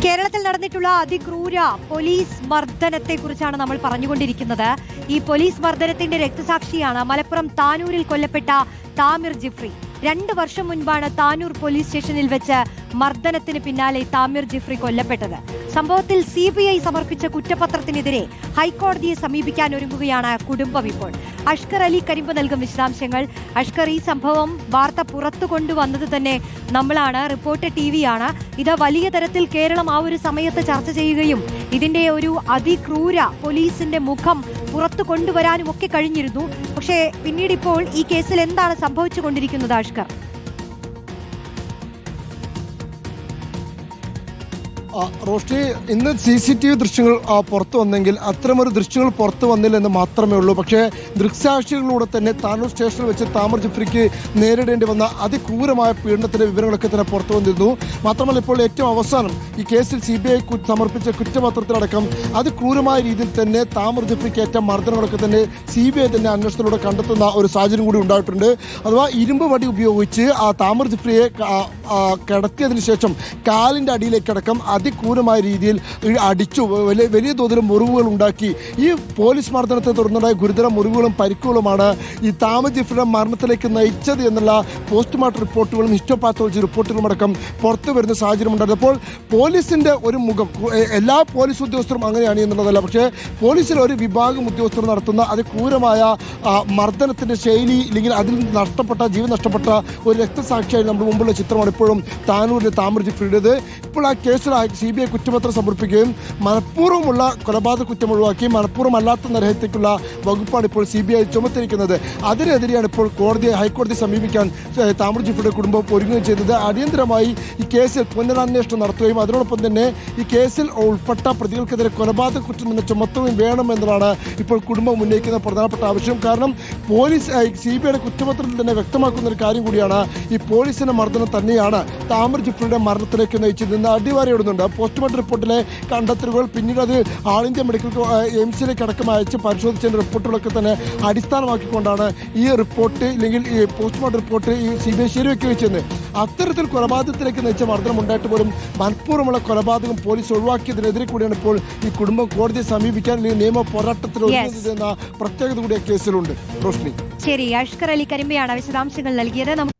കേരളത്തിൽ നടന്നിട്ടുള്ള അതിക്രൂര പോലീസ് മർദ്ദനത്തെക്കുറിച്ചാണ് നമ്മൾ പറഞ്ഞുകൊണ്ടിരിക്കുന്നത്. ഈ പോലീസ് മർദ്ദനത്തിന്റെ രക്തസാക്ഷിയാണ് മലപ്പുറം താനൂരിൽ കൊല്ലപ്പെട്ട താമിർ ജിഫ്രി. 2 വർഷം മുൻപാണ് താനൂർ പോലീസ് സ്റ്റേഷനിൽ വെച്ച് മർദ്ദനത്തിന് പിന്നാലെ താമിർ ജിഫ്രി കൊല്ലപ്പെട്ടത്. സംഭവത്തിൽ CBI സമർപ്പിച്ച കുറ്റപത്രത്തിനെതിരെ ഹൈക്കോടതിയെ സമീപിക്കാൻ ഒരുങ്ങുകയാണ് കുടുംബം ഇപ്പോൾ. അഷ്കർ അലി കരിമ്പ് നൽകും വിശദാംശങ്ങൾ. അഷ്കർ, ഈ സംഭവം വാർത്ത പുറത്തു കൊണ്ടുവന്നത് തന്നെ നമ്മളാണ്, റിപ്പോർട്ട് TV ആണ്. ഇത് വലിയ തരത്തിൽ കേരളം ആ ഒരു സമയത്ത് ചർച്ച ചെയ്യുകയും ഇതിന്റെ ഒരു അതിക്രൂര പോലീസിന്റെ മുഖം പുറത്തു കൊണ്ടുവരാനും ഒക്കെ കഴിഞ്ഞിരുന്നു. പക്ഷേ പിന്നീട് ഇപ്പോൾ ഈ കേസിൽ എന്താണ് സംഭവിച്ചുകൊണ്ടിരിക്കുന്നത് അഷ്കർ? റോഷ്നി, ഇന്ന് CCTV ദൃശ്യങ്ങൾ പുറത്തു വന്നെങ്കിൽ അത്തരമൊരു ദൃശ്യങ്ങൾ പുറത്തു വന്നില്ലെന്ന് മാത്രമേ ഉള്ളൂ. പക്ഷേ ദൃക്സാക്ഷികളിലൂടെ തന്നെ താനൂർ സ്റ്റേഷനിൽ വെച്ച് താമിർ ജിഫ്രിക്ക് നേരിടേണ്ടി വന്ന അതിക്രൂരമായ പീഡനത്തിന്റെ വിവരങ്ങളൊക്കെ തന്നെ പുറത്തു വന്നിരുന്നു. മാത്രമല്ല, ഇപ്പോൾ ഏറ്റവും അവസാനം ഈ കേസിൽ CBI സമർപ്പിച്ച കുറ്റപത്രത്തിലടക്കം അതിക്രൂരമായ രീതിയിൽ തന്നെ താമിർ ജിഫ്രിക്ക് ഏറ്റ മർദ്ദനങ്ങളൊക്കെ തന്നെ CBI തന്നെ അന്വേഷണത്തിലൂടെ കണ്ടെത്തുന്ന ഒരു സാഹചര്യം കൂടി ഉണ്ടായിട്ടുണ്ട്. അഥവാ ഇരുമ്പ് വടി ഉപയോഗിച്ച് ആ താമിർ ജിഫ്രിയെ കിടത്തിയതിനു ശേഷം കാലിന്റെ അടിയിലേക്കടക്കം അതിക്രൂരമായ രീതിയിൽ അടിച്ചു, വലിയ തോതിൽ മുറിവുകൾ ഉണ്ടാക്കി. ഈ പോലീസ് മർദ്ദനത്തെ തുടർന്നുണ്ടായ ഗുരുതര മുറിവുകളും പരിക്കുകളുമാണ് ഈ താമിർ ജിഫ്രിയുടെ മരണത്തിലേക്ക് നയിച്ചത് എന്നുള്ള പോസ്റ്റ്മോർട്ടം റിപ്പോർട്ടുകളും ഹിസ്റ്റോപാത്തോളജി റിപ്പോർട്ടുകളും അടക്കം പുറത്തു വരുന്ന സാഹചര്യം ഉണ്ടായിരുന്നു. അപ്പോൾ പോലീസിന്റെ ഒരു മുഖം, എല്ലാ പോലീസ് ഉദ്യോഗസ്ഥരും അങ്ങനെയാണ് എന്നുള്ളതല്ല, പക്ഷേ പോലീസിലെ ഒരു വിഭാഗം ഉദ്യോഗസ്ഥർ നടത്തുന്ന അതിക്രൂരമായ മർദ്ദനത്തിന്റെ ശൈലി, ഇല്ലെങ്കിൽ അതിൽ ജീവൻ നഷ്ടപ്പെട്ട ഒരു രക്തസാക്ഷിയായി നമ്മുടെ മുമ്പുള്ള ചിത്രമാണ് ഇപ്പോഴും താനൂരിലെ താമിർ ജിഫ്രിയുടേത്. ഇപ്പോൾ ആ കേസിൽ CBI കുറ്റപത്രം സമർപ്പിക്കുകയും മനഃപൂർവ്വമുള്ള കൊലപാതക കുറ്റം ഒഴിവാക്കി മനഃപൂർവ്വമല്ലാത്ത നരഹത്യക്കുള്ള വകുപ്പാണ് ഇപ്പോൾ CBI ചുമത്തിരിക്കുന്നത്. അതിനെതിരെയാണ് ഇപ്പോൾ ഹൈക്കോടതി സമീപിക്കാൻ താമിർ ജിഫ്രിയുടെ കുടുംബം ഒരുങ്ങുകയും ചെയ്തത്. അടിയന്തരമായി ഈ കേസിൽ പുനരന്വേഷണം നടത്തുകയും അതിനോടൊപ്പം തന്നെ ഈ കേസിൽ ഉൾപ്പെട്ട പ്രതികൾക്കെതിരെ കൊലപാതക കുറ്റം തന്നെ ചുമത്തുകയും വേണമെന്നതാണ് ഇപ്പോൾ കുടുംബം ഉന്നയിക്കുന്ന പ്രധാനപ്പെട്ട ആവശ്യം. കാരണം പോലീസ് CBIയുടെ കുറ്റപത്രത്തിൽ തന്നെ വ്യക്തമാക്കുന്ന ഒരു കാര്യം കൂടിയാണ്, ഈ പോലീസിന്റെ മർദ്ദനം തന്നെയാണ് താമിർ ജിഫ്രിയുടെ മരണത്തിലേക്ക് നയിച്ചതെന്ന് അടിവാരയിടുന്നുണ്ട്. പോസ്റ്റ്മോർട്ടം റിപ്പോർട്ടിലെ കണ്ടെത്തലുകൾ പിന്നീട് അത് ആൾ ഇന്ത്യ മെഡിക്കൽ എയിംസിലേക്ക് അടക്കം അയച്ച് പരിശോധിച്ചതിൻ്റെ റിപ്പോർട്ടുകളൊക്കെ തന്നെ അടിസ്ഥാനമാക്കിക്കൊണ്ടാണ് ഈ റിപ്പോർട്ട്, ഇല്ലെങ്കിൽ ഈ പോസ്റ്റ്മോർട്ടം റിപ്പോർട്ട് ഈ CBI ശരിവെക്കുകയും ചെയ്യുന്നത്. അത്തരത്തിൽ കൊലപാതകത്തിലേക്ക് നയിച്ച മർദ്ദനം ഉണ്ടായിട്ട് പോലും മനഃപൂർവ്വമുള്ള കൊലപാതകം പോലീസ് ഒഴിവാക്കിയതിനെതിരെ കൂടിയാണ് ഇപ്പോൾ ഈ കുടുംബം കോടതിയെ സമീപിക്കാൻ, അല്ലെങ്കിൽ നിയമ പോരാട്ടത്തിൽ ഒരുങ്ങുന്നത് എന്ന പ്രത്യേകത കൂടി ആ കേസിലുണ്ട്. റോഷ്നി, ശരി, അഷ്കർ അലി കരിമ്പയാണ് വിശദാംശങ്ങൾ നൽകിയത്.